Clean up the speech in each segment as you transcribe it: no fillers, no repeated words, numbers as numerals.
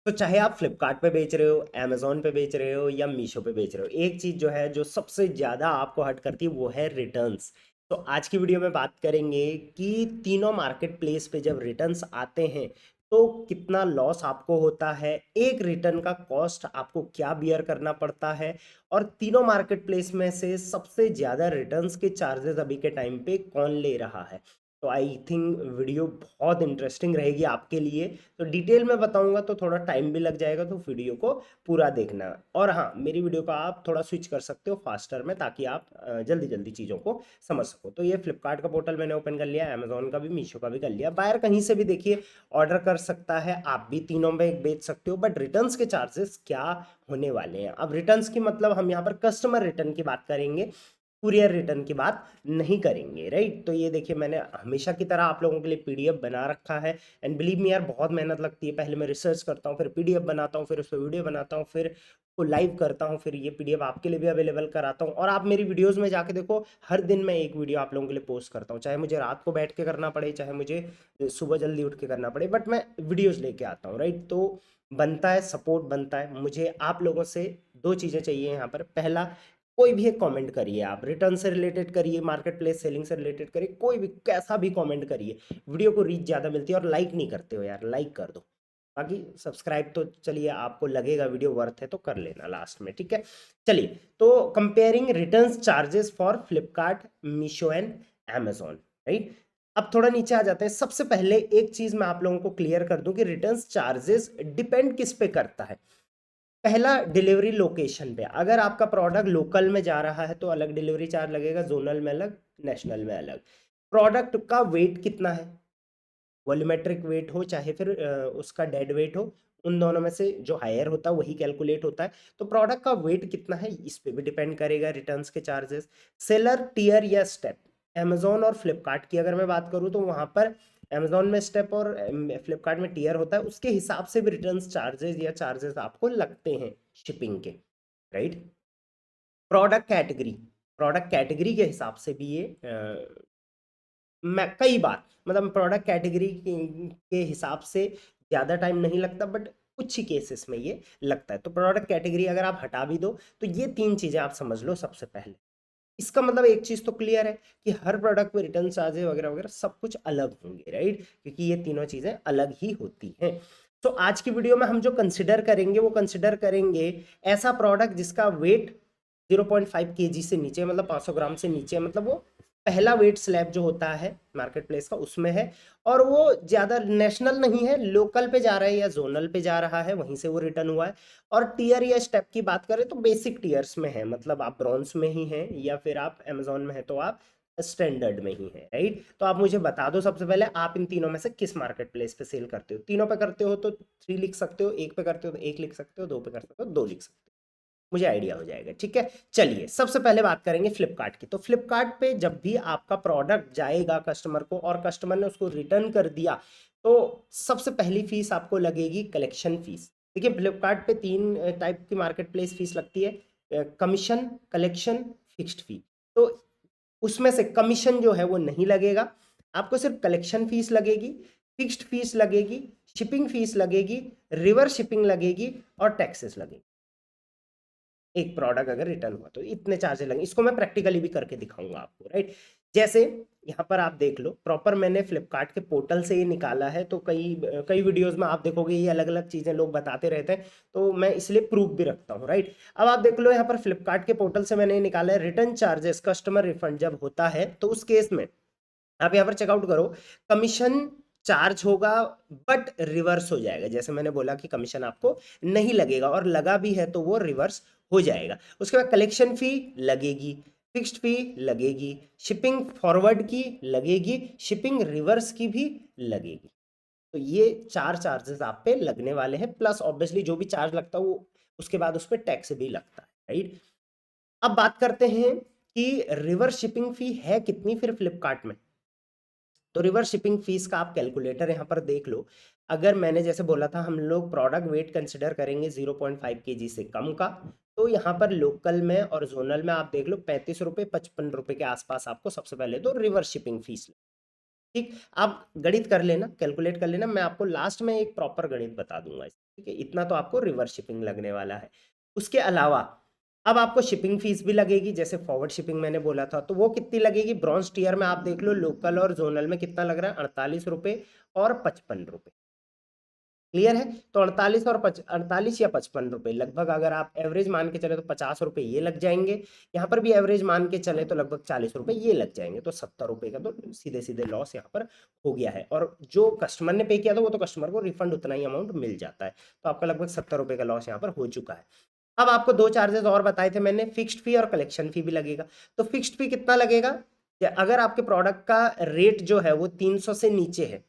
तो चाहे आप फ्लिपकार्ट पे बेच रहे हो, अमेजोन पे बेच रहे हो या मीशो पे बेच रहे हो, एक चीज जो है जो सबसे ज्यादा आपको हर्ट करती है वो है रिटर्न्स। तो आज की वीडियो में बात करेंगे कि तीनों मार्केट प्लेस पे जब रिटर्न्स आते हैं तो कितना लॉस आपको होता है, एक रिटर्न का कॉस्ट आपको क्या बियर करना पड़ता है, और तीनों मार्केट प्लेस में से सबसे ज्यादा रिटर्न्स के चार्जेस अभी के टाइम पे कौन ले रहा है। तो आई थिंक वीडियो बहुत इंटरेस्टिंग रहेगी आपके लिए। तो डिटेल में बताऊंगा तो थोड़ा टाइम भी लग जाएगा, तो वीडियो को पूरा देखना। और हाँ, मेरी वीडियो को आप थोड़ा स्विच कर सकते हो फास्टर में, ताकि आप जल्दी जल्दी चीज़ों को समझ सको। तो ये फ्लिपकार्ट का पोर्टल मैंने ओपन कर लिया, अमेजोन का भी, मीशो का भी कर लिया। बायर कहीं से भी देखिए ऑर्डर कर सकता है, आप भी तीनों में बेच सकते हो। बट रिटर्न्स के चार्जेस क्या होने वाले हैं, अब रिटर्न्स की मतलब हम यहाँ पर कस्टमर रिटर्न की बात करेंगे, कुरियर रिटर्न की बात नहीं करेंगे, राइट। तो ये देखिए मैंने हमेशा की तरह आप लोगों के लिए पीडीएफ बना रखा है। एंड बिलीव मी यार, बहुत मेहनत लगती है। पहले मैं रिसर्च करता हूँ, फिर पीडीएफ बनाता हूँ, फिर उस पर वीडियो बनाता हूँ, फिर को लाइव करता हूँ, फिर ये पीडीएफ आपके लिए भी अवेलेबल कराता हूँ। और आप मेरी वीडियोस में जाके देखो, हर दिन मैं एक वीडियो आप लोगों के लिए पोस्ट करता हूँ, चाहे मुझे रात को बैठ के करना पड़े, चाहे मुझे सुबह जल्दी उठ के करना पड़े, बट मैं वीडियोज लेके आता हूँ, राइट। तो बनता है, सपोर्ट बनता है मुझे आप लोगों से। दो चीज़ें चाहिए यहाँ पर। पहला, कोई भी एक कमेंट करिए, आप रिटर्न से रिलेटेड करिए, मार्केट प्लेस सेलिंग से रिलेटेड करिए, कोई भी कैसा भी कमेंट करिए, वीडियो को रीच ज़्यादा मिलती है। और लाइक नहीं करते हो यार, लाइक कर दो। बाकी सब्सक्राइब तो चलिए, आपको लगेगा वीडियो वर्थ है तो कर लेना लास्ट में, ठीक है। चलिए, तो comparing returns charges for Flipkart, Meesho and Amazon, right. अब थोड़ा नीचे आ जाते हैं। सबसे पहले एक चीज मैं आप लोगों को क्लियर कर दूं कि रिटर्न्स चार्जेस डिपेंड किस पे करता है। पहला, डिलीवरी लोकेशन पे। अगर आपका प्रोडक्ट लोकल में जा रहा है तो अलग डिलीवरी चार्ज लगेगा, जोनल में अलग, नेशनल में अलग। प्रोडक्ट का वेट कितना है, वॉल्यूमेट्रिक वेट हो चाहे फिर उसका डेड वेट हो, उन दोनों में से जो हायर होता है वही कैलकुलेट होता है। तो प्रोडक्ट का वेट कितना है इस पे भी डिपेंड करेगा रिटर्न्स के चार्जेस। सेलर टियर या स्टेप, अमेजोन और फ्लिपकार्ट की अगर मैं बात करूं तो वहां पर अमेजोन में स्टेप और फ्लिपकार्ट में टियर होता है, उसके हिसाब से भी रिटर्न्स चार्जेस या चार्जेस आपको लगते हैं शिपिंग के, right. Product category, product category के हिसाब से भी ये मैं कई बार, मतलब प्रोडक्ट कैटेगरी के हिसाब से ज़्यादा टाइम नहीं लगता, बट कुछ ही केसेस में ये लगता है। तो प्रोडक्ट कैटेगरी अगर आप हटा भी दो तो ये तीन चीज़ें आप समझ लो सबसे पहले। इसका मतलब एक चीज़ तो क्लियर है कि हर प्रोडक्ट पे रिटर्न चार्जेस वगैरह वगैरह सब कुछ अलग होंगे, राइट, क्योंकि ये तीनों चीज़ें अलग ही होती हैं। तो आज की वीडियो में हम जो कंसिडर करेंगे वो कंसिडर करेंगे ऐसा प्रोडक्ट जिसका वेट 0.5 kg से नीचे, मतलब 500 ग्राम से नीचे, मतलब वो पहला वेट स्लैब जो होता है मार्केट प्लेस का उसमें है, और वो ज़्यादा नेशनल नहीं है, लोकल पे जा रहा है या जोनल पे जा रहा है, वहीं से वो रिटर्न हुआ है। और टीयर या स्टेप की बात करें तो बेसिक टीयर्स में है, मतलब आप ब्रॉन्ज में ही हैं या फिर आप अमेजोन में है तो आप स्टैंडर्ड में ही है, राइट। तो आप मुझे बता दो सबसे पहले, आप इन तीनों में से किस मार्केट प्लेस पे सेल करते हो। तीनों पे करते हो तो 3 लिख सकते हो, एक पे करते हो तो 1 लिख सकते हो, दो पे करते हो तो 2 लिख सकते हो, मुझे आइडिया हो जाएगा, ठीक है। चलिए, सबसे पहले बात करेंगे फ्लिपकार्ट की। तो फ्लिपकार्ट पे जब भी आपका प्रोडक्ट जाएगा कस्टमर को और कस्टमर ने उसको रिटर्न कर दिया, तो सबसे पहली फीस आपको लगेगी कलेक्शन फीस। देखिए, फ्लिपकार्ट पे 3 टाइप की मार्केट प्लेस फीस लगती है, कमीशन, कलेक्शन, फिक्स्ड फी। तो उसमें से कमीशन जो है वो नहीं लगेगा, आपको सिर्फ कलेक्शन फीस लगेगी, फिक्स्ड फीस लगेगी, शिपिंग फीस लगेगी, रिवर्स शिपिंग लगेगी और टैक्सेस लगेगी। एक प्रोडक्ट अगर रिटर्न हुआ तो इतने चार्जेस लगेंगे। इसको मैं प्रैक्टिकली भी करके दिखाऊंगा आपको, राइट। जैसे यहाँ पर आप देख लो, प्रॉपर मैंने फ्लिपकार्ट के पोर्टल से ये निकाला है। तो कई कई वीडियोस में आप देखोगे ये अलग अलग चीज़ें लोग बताते रहते हैं, तो मैं इसलिए प्रूफ भी रखता हूँ, राइट। अब आप देख लो, यहाँ पर फ्लिपकार्ट के पोर्टल से मैंने निकाला है रिटर्न चार्जेस, कस्टमर रिफंड जब होता है तो उस केस में आप यहाँ पर चेकआउट करो, कमीशन चार्ज होगा बट रिवर्स हो जाएगा। जैसे मैंने बोला कि कमीशन आपको नहीं लगेगा, और लगा भी है तो वो रिवर्स हो जाएगा। उसके बाद कलेक्शन फी लगेगी, फिक्स्ड फी लगेगी, शिपिंग फॉरवर्ड की लगेगी, शिपिंग रिवर्स की भी लगेगी। तो ये 4 चार्जेस आप पे लगने वाले हैं, प्लस ऑब्वियसली जो भी चार्ज लगता है वो उसके बाद उस पर टैक्स भी लगता है, राइट। अब बात करते हैं कि रिवर्स शिपिंग फी है कितनी फिर फ्लिपकार्ट में। तो रिवर्स शिपिंग फीस का आप कैलकुलेटर यहाँ पर देख लो। अगर मैंने जैसे बोला था हम लोग प्रोडक्ट वेट कंसिडर करेंगे 0.5 kg से कम का, तो यहाँ पर लोकल में और जोनल में आप देख लो 35 रुपये 55 रुपये के आसपास आपको सबसे पहले तो रिवर्स शिपिंग फीस ठीक, आप गणित कर लेना, कैलकुलेट कर लेना, मैं आपको लास्ट में एक प्रॉपर गणित बता दूंगा, ठीक है, इतना तो आपको रिवर्स शिपिंग लगने वाला है। उसके अलावा अब आपको शिपिंग फीस भी लगेगी, जैसे फॉरवर्ड शिपिंग मैंने बोला था, तो वो कितनी लगेगी? ब्रॉन्ज टीयर में आप देख लो, लोकल और जोनल में कितना लग रहा है, 48 रुपये और 55 रुपये। क्लियर है? तो 48 या 55 रुपये लगभग, अगर आप एवरेज मान के चले तो 50 रुपये ये लग जाएंगे, यहाँ पर भी एवरेज मान के चले तो लगभग 40 रुपये ये लग जाएंगे, तो 70 रुपये का तो सीधे सीधे लॉस यहाँ पर हो गया है। और जो कस्टमर ने पे किया था वो तो कस्टमर को रिफंड उतना ही अमाउंट मिल जाता है, तो आपका लगभग 70 रुपये का लॉस यहाँ पर हो चुका है। अब आपको दो चार्जेस और बताए थे मैंने, फिक्स्ड फी और कलेक्शन फी भी लगेगा। तो फिक्स्ड फी कितना लगेगा? अगर आपके प्रोडक्ट का रेट जो है वो 300 से नीचे है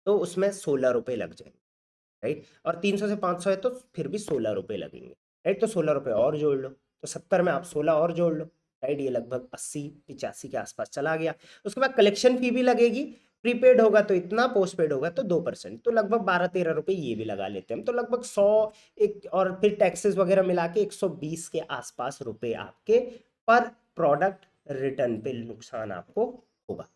तो उसमें 16 रुपये लग जाएंगे, राइट। और 300 से 500 है तो फिर भी 16 रुपये लगेंगे, राइट। तो 16 रुपये और जोड़ लो, तो 70 में आप 16 और जोड़ लो, राइट। ये लगभग 80-85 के आसपास चला गया। उसके बाद कलेक्शन फी भी लगेगी, प्रीपेड होगा तो इतना, पोस्ट पेड होगा तो 2%, तो लगभग 12-13 रुपये ये भी लगा लेते हैं हम, तो लगभग 100 एक, और फिर टैक्सेस वगैरह मिला के 120 के आसपास रुपए आपके पर प्रोडक्ट रिटर्न पे नुकसान आपको होगा।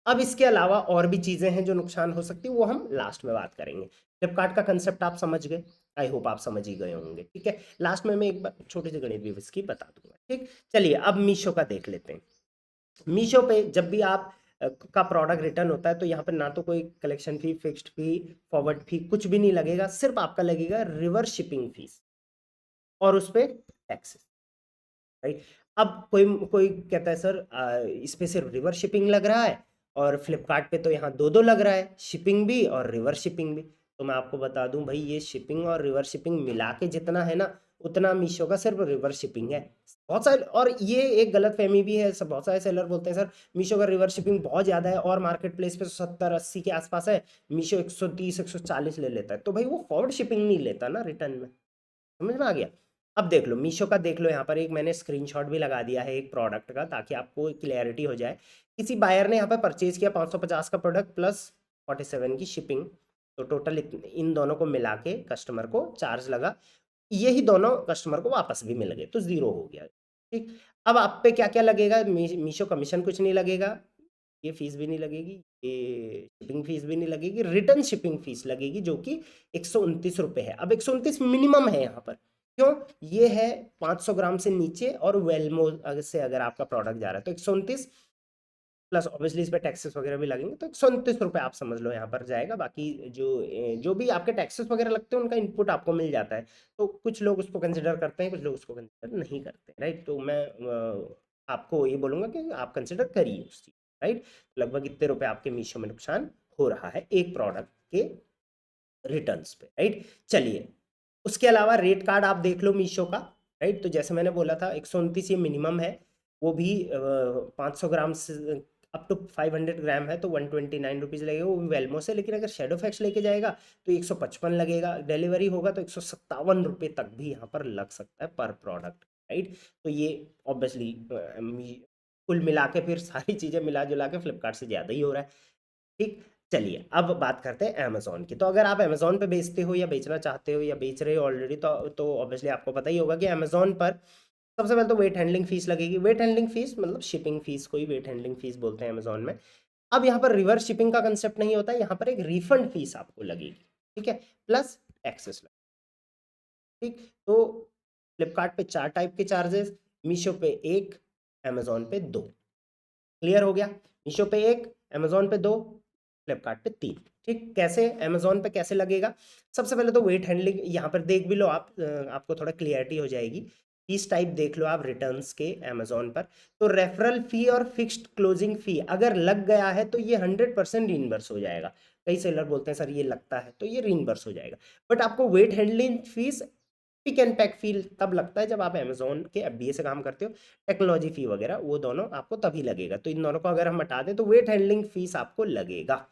अब इसके अलावा और भी चीजें हैं जो नुकसान हो सकती है, वो हम लास्ट में बात करेंगे। फ्लिपकार्ट का कंसेप्ट आप समझ गए, आई होप आप समझ ही गए होंगे, ठीक है। लास्ट में मैं एक बार छोटी सी गणित भी इसकी बता दूंगा, ठीक। चलिए अब मीशो का देख लेते हैं। मीशो पे जब भी आप का प्रोडक्ट रिटर्न होता है तो यहाँ पर ना तो कोई कलेक्शन फी, फिक्स्ड फी, फॉरवर्ड फी कुछ भी नहीं लगेगा, सिर्फ आपका लगेगा रिवर्स शिपिंग फीस और उस पर टैक्सेस, राइट। अब कोई कोई कहता है सर इस पे सिर्फ रिवर्स शिपिंग लग रहा है और फ्लिपकार्ट पे तो यहाँ दो दो लग रहा है, शिपिंग भी और रिवर्स शिपिंग भी। तो मैं आपको बता दूं भाई, ये शिपिंग और रिवर्स शिपिंग मिला के जितना है ना, उतना मीशो का सिर्फ रिवर्स शिपिंग है। बहुत सारे, और ये एक गलत फहमी भी है, सब बहुत सारे सेलर बोलते हैं सर मीशो का रिवर्स शिपिंग बहुत ज़्यादा है और मार्केट प्लेस पे 70-80 के आसपास है, मीशो 130-140 ले लेता है। तो भाई वो फॉरवर्ड शिपिंग नहीं लेता ना रिटर्न में, समझ में आ गया। अब देख लो मीशो का, देख लो यहाँ पर एक मैंने स्क्रीनशॉट भी लगा दिया है एक प्रोडक्ट का, ताकि आपको क्लियरिटी हो जाए। किसी बायर ने यहाँ पर परचेज किया 550 का प्रोडक्ट प्लस 47 की शिपिंग, तो टोटल इन दोनों को मिला के कस्टमर को चार्ज लगा, यही दोनों कस्टमर को वापस भी मिल गए, तो जीरो हो गया, ठीक। अब आप पे क्या क्या लगेगा? मीशो कमीशन कुछ नहीं लगेगा, ये फीस भी नहीं लगेगी, ये शिपिंग फीस भी नहीं लगेगी, रिटर्न शिपिंग फीस लगेगी जो कि 129 रुपये है। अब 129 मिनिमम है यहाँ पर, क्यों? ये है 500 ग्राम से नीचे और वेलमो से अगर आपका प्रोडक्ट जा रहा है तो 129 प्लस ऑब्वियसली इस पे टैक्सेस वगैरह भी लगेंगे, तो 129 रुपये आप समझ लो यहाँ पर जाएगा। बाकी जो भी आपके टैक्सेस वगैरह लगते हैं उनका इनपुट आपको मिल जाता है, तो कुछ लोग उसको कंसिडर करते हैं, कुछ लोग उसको कंसिडर नहीं करते, राइट। तो मैं आपको ये बोलूँगा कि आप कंसिडर करिए उस चीज़, राइट। लगभग इतने रुपए आपके मीशो में नुकसान हो रहा है एक प्रोडक्ट के रिटर्न्स पे, राइट। चलिए उसके अलावा रेट कार्ड आप देख लो मीशो का, राइट। तो जैसे मैंने बोला था 129 ये मिनिमम है, वो भी 500 ग्राम से अप टू 500 ग्राम है तो 129 रुपीज़ लगेगा, वो भी वेलमो से। लेकिन अगर शेडो फैक्स लेके जाएगा तो 155 लगेगा, डिलीवरी होगा तो 157 रुपये तक भी यहाँ पर लग सकता है पर प्रोडक्ट, राइट। तो ये ऑब्वियसली कुल मिला के फिर सारी चीज़ें मिला जुला के फ्लिपकार्ट से ज़्यादा ही हो रहा है, ठीक। चलिए अब बात करते हैं अमेजोन की। तो अगर आप अमेजोन पे बेचते हो या बेचना चाहते हो या बेच रहे हो ऑलरेडी, तो ऑब्वियसली आपको पता ही होगा कि अमेजोन पर सबसे पहले तो वेट हैंडलिंग फीस लगेगी। वेट हैंडलिंग फीस मतलब शिपिंग फीस को ही वेट हैंडलिंग फीस बोलते हैं अमेजोन में। अब यहाँ पर रिवर्स शिपिंग का कंसेप्ट नहीं होता है, यहाँ पर एक रिफंड फीस आपको लगेगी, ठीक है, प्लस एक्सेस, ठीक। तो फ्लिपकार्ट पे 4 टाइप के चार्जेस, मीशो पे 1, अमेजोन पे 2। क्लियर हो गया? मीशो पे 1, अमेजोन पे 2, फ्लिपकार्ट पे 3, ठीक। कैसे अमेजोन पे कैसे लगेगा? सबसे पहले तो वेट हैंडलिंग यहाँ पर देख भी लो आप, आपको थोड़ा क्लियरिटी हो जाएगी। फीस टाइप देख लो आप रिटर्न्स के अमेजोन पर, तो रेफरल फी और फिक्स्ड क्लोजिंग फी अगर लग गया है तो ये 100% रीइंबर्स हो जाएगा। कई सेलर बोलते हैं सर ये लगता है, तो ये रीइंबर्स हो जाएगा। बट आपको weight handling fees pick and pack fee तब लगता है जब आप अमेजोन के एफबीए से काम करते हो, टेक्नोलॉजी फी वगैरह वो दोनों आपको तभी लगेगा। तो इन दोनों को अगर हम हटा दें तो वेट हैंडलिंग फीस आपको लगेगा,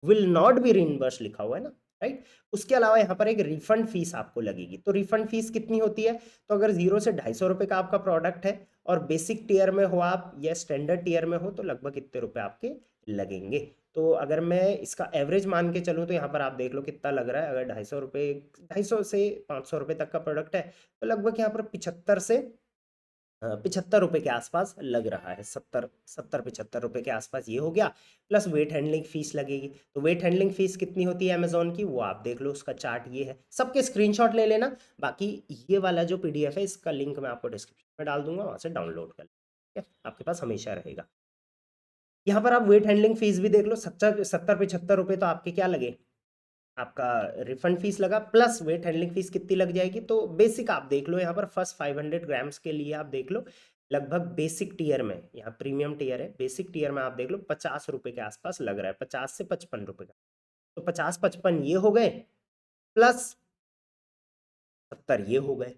विल नॉट बी रीइंबर्स लिखा हुआ है ना, राइट। उसके अलावा यहाँ पर एक रिफंड फीस आपको लगेगी। तो रिफंड फीस कितनी होती है? तो अगर 0 से 250 रुपये का आपका प्रोडक्ट है और बेसिक टीयर में हो आप या स्टैंडर्ड टीयर में हो तो लगभग कितने रुपए आपके लगेंगे। तो अगर मैं इसका एवरेज मान के चलूँ तो यहाँ पर आप देख लो कितना लग रहा है। अगर 250 से 500 रुपये तक का प्रोडक्ट है तो लगभग यहाँ पर 75 से ₹75 के आसपास लग रहा है, 70-75 के आसपास ये हो गया। प्लस वेट हैंडलिंग फीस लगेगी। तो वेट हैंडलिंग फीस कितनी होती है अमेजोन की, वो आप देख लो, उसका चार्ट ये है, सबके स्क्रीनशॉट ले लेना। बाकी ये वाला जो पीडीएफ है इसका लिंक मैं आपको डिस्क्रिप्शन में डाल दूंगा, वहाँ से डाउनलोड कर लें, ठीक है, आपके पास हमेशा रहेगा। यहाँ पर आप वेट हैंडलिंग फीस भी देख लो, 70-75 रुपये तो आपके क्या लगे, आपका रिफंड फीस लगा, प्लस वेट हैंडलिंग फीस कितनी लग जाएगी। तो बेसिक आप देख लो यहाँ पर फर्स्ट 500 ग्राम्स के लिए आप देख लो, लगभग बेसिक टीयर में, यहाँ प्रीमियम टीयर है, बेसिक टीयर में आप देख लो 50 रुपये के आसपास लग रहा है, 50 से 55 रुपये का। तो 50-55 ये हो गए, प्लस 70 ये हो गए,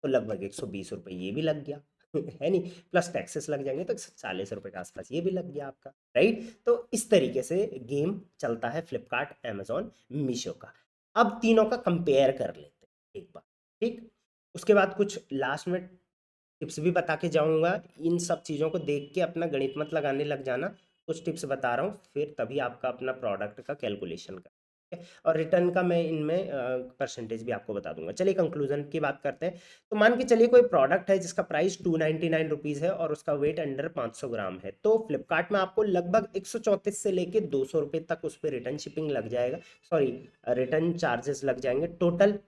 तो लगभग 120 रुपये ये भी लग गया है नहीं, प्लस टैक्सेस लग जाएंगे तो 140 रुपये के आसपास ये भी लग गया आपका, राइट। तो इस तरीके से गेम चलता है फ्लिपकार्ट, अमेजोन, मीशो का। अब तीनों का कंपेयर कर लेते हैं एक बार, ठीक। उसके बाद कुछ लास्ट में टिप्स भी बता के जाऊंगा, इन सब चीज़ों को देख के अपना गणित मत लगाने लग जाना, कुछ टिप्स बता रहा हूँ, फिर तभी आपका अपना प्रोडक्ट का कैलकुलेशन कर, ठीक है? और रिटर्न का मैं इनमें परसेंटेज भी आपको बता दूंगा। चलिए कंक्लूजन की बात करते हैं। तो मान के चलिए कोई प्रोडक्ट है जिसका प्राइस 299 रुपीज़ है और उसका वेट अंडर 500 ग्राम है, तो फ्लिपकार्ट में आपको लगभग 134 से लेके 200 रुपये तक उस पर रिटर्न शिपिंग लग जाएगा, सॉरी रिटर्न चार्जेस लग जाएंगे टोटल।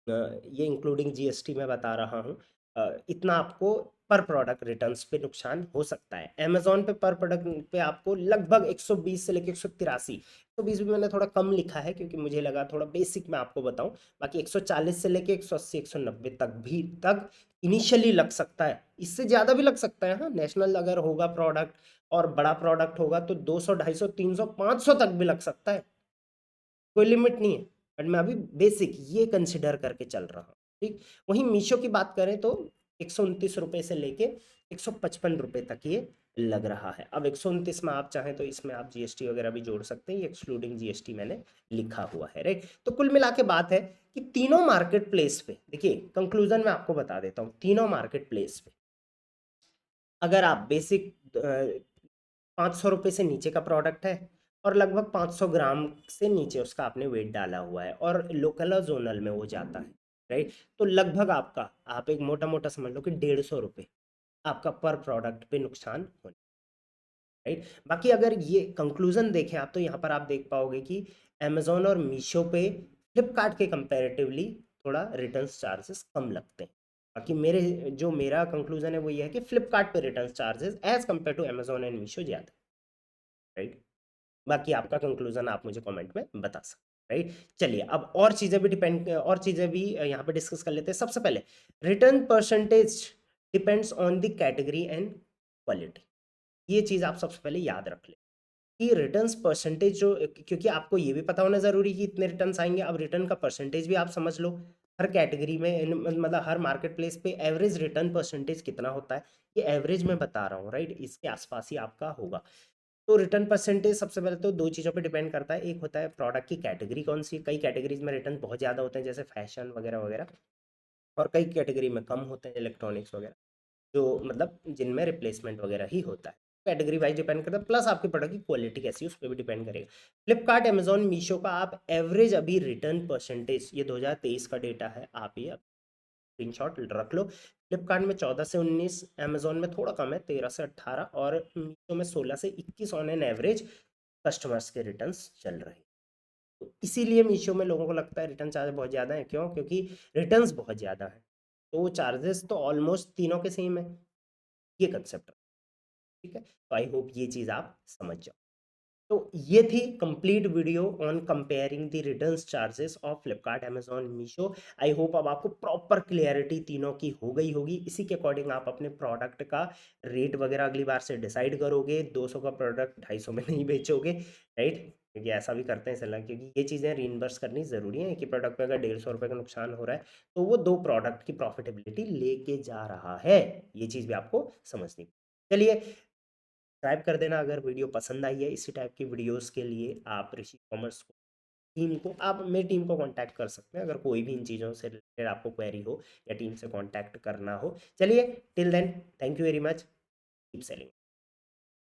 ये इंक्लूडिंग जीएसटी मैं बता रहा हूँ। इतना आपको पर प्रोडक्ट रिटर्न्स पे नुकसान हो सकता है। अमेजोन पे पर प्रोडक्ट पे आपको लगभग 120 से लेकर 183, 120 भी मैंने थोड़ा कम लिखा है क्योंकि मुझे लगा थोड़ा बेसिक मैं आपको बताऊं, बाकी 140 से लेकर 180 190 तक इनिशियली लग सकता है, इससे ज़्यादा भी लग सकता है। हाँ, नेशनल अगर होगा प्रोडक्ट और बड़ा प्रोडक्ट होगा तो 200 250 300 500 तक भी लग सकता है, कोई लिमिट नहीं है। बट मैं अभी बेसिक ये कंसिडर करके चल रहा हूँ, ठीक। वहीं मीशो की बात करें तो 129 रुपये से लेके 155 रुपये तक ये लग रहा है। अब 129 में आप चाहें तो इसमें आप जीएसटी वगैरह भी जोड़ सकते हैं, ये एक्सक्लूडिंग जीएसटी मैंने लिखा हुआ है, राइट। तो कुल मिला के बात है कि तीनों मार्केट प्लेस पे, देखिए कंक्लूजन में आपको बता देता हूँ, तीनों मार्केट प्लेस पे अगर आप बेसिक 500 रुपये से नीचे का प्रोडक्ट है और लगभग 500 ग्राम से नीचे उसका आपने वेट डाला हुआ है और लोकल और जोनल में वो जाता है, राइट, तो लगभग आपका, आप एक मोटा मोटा समझ लो कि 150 रुपये आपका पर प्रोडक्ट पे नुकसान होने, राइट। बाकी अगर ये कंक्लूजन देखें आप तो यहाँ पर आप देख पाओगे कि अमेजोन और मीशो पे फ्लिपकार्ट के कंपैरेटिवली थोड़ा रिटर्न चार्जेस कम लगते हैं। बाकी मेरा कंक्लूजन है वो ये है कि फ्लिपकार्ट पे return charges as compare to Amazon and Meesho ज़्यादा, राइट। बाकी आपका कंक्लूजन आप मुझे कमेंट में बता सकते, राइट। चलिए अब और चीज़ें भी यहाँ पे डिस्कस कर लेते हैं। सबसे पहले return percentage depends on the category and quality, ये चीज़ आप सबसे पहले याद रख लें कि रिटर्न्स परसेंटेज जो, क्योंकि आपको ये भी पता होना ज़रूरी है कि इतने रिटर्न्स आएंगे। अब रिटर्न का परसेंटेज भी आप समझ लो, हर कैटेगरी में मतलब हर मार्केट प्लेस पे एवरेज रिटर्न परसेंटेज कितना होता है, ये एवरेज में बता रहा हूँ, राइट, इसके आसपास ही आपका होगा। तो रिटर्न परसेंटेज सबसे पहले तो दो चीज़ों पे डिपेंड करता है, एक होता है प्रोडक्ट की कैटेगरी कौन सी, कई कैटेगरीज में रिटर्न बहुत ज़्यादा होते हैं जैसे फैशन वगैरह वगैरह, और कई कैटेगरी में कम होते हैं, इलेक्ट्रॉनिक्स वगैरह, जो मतलब जिनमें रिप्लेसमेंट वगैरह ही होता है। कैटेगरी वाइज डिपेंड करता है, प्लस आपके प्रोडक्ट की क्वालिटी कैसी है उस पर भी डिपेंड करेगा। फ्लिपकार्ट, अमेजोन, मीशो का आप एवरेज अभी रिटर्न परसेंटेज, ये 2023 का डेटा है, आप ये स्क्रीनशॉट रख लो। फ्लिपकार्ट में 14 से 19, अमेजोन में थोड़ा कम है 13 से 18, और मीशो में 16 से 21 ऑन एन एवरेज कस्टमर्स के रिटर्न्स चल रहे हैं। तो इसीलिए मीशो में लोगों को लगता है रिटर्न चार्ज बहुत ज़्यादा है, क्यों, क्योंकि रिटर्न्स बहुत ज़्यादा है, तो वो चार्जेस तो ऑलमोस्ट तीनों के सेम है, ये कंसेप्ट, ठीक है। तो आई होप ये चीज़ आप समझ जाओ। तो ये थी complete video on comparing the returns charges of Flipkart, Amazon, Meesho. I hope अब आपको प्रॉपर क्लियरिटी तीनों की हो गई होगी। इसी के अकॉर्डिंग आप अपने प्रोडक्ट का रेट वगैरह अगली बार से डिसाइड करोगे, 200 का प्रोडक्ट 250 में नहीं बेचोगे, राइट, क्योंकि ऐसा भी करते हैं सलाह, क्योंकि ये चीज़ें रीइंबर्स करनी ज़रूरी है कि प्रोडक्ट में अगर 150 रुपये का नुकसान हो रहा है तो वो दो प्रोडक्ट की प्रॉफिटेबिलिटी लेके जा रहा है, ये चीज़ भी आपको समझनी। चलिए सब्सक्राइब कर देना अगर वीडियो पसंद आई है। इसी टाइप की वीडियोस के लिए आप ऋषि कॉमर्स को टीम को, आप मेरी टीम को कांटेक्ट कर सकते हैं अगर कोई भी इन चीज़ों से रिलेटेड आपको क्वेरी हो या टीम से कांटेक्ट करना हो। चलिए till then, thank you very much, keep selling.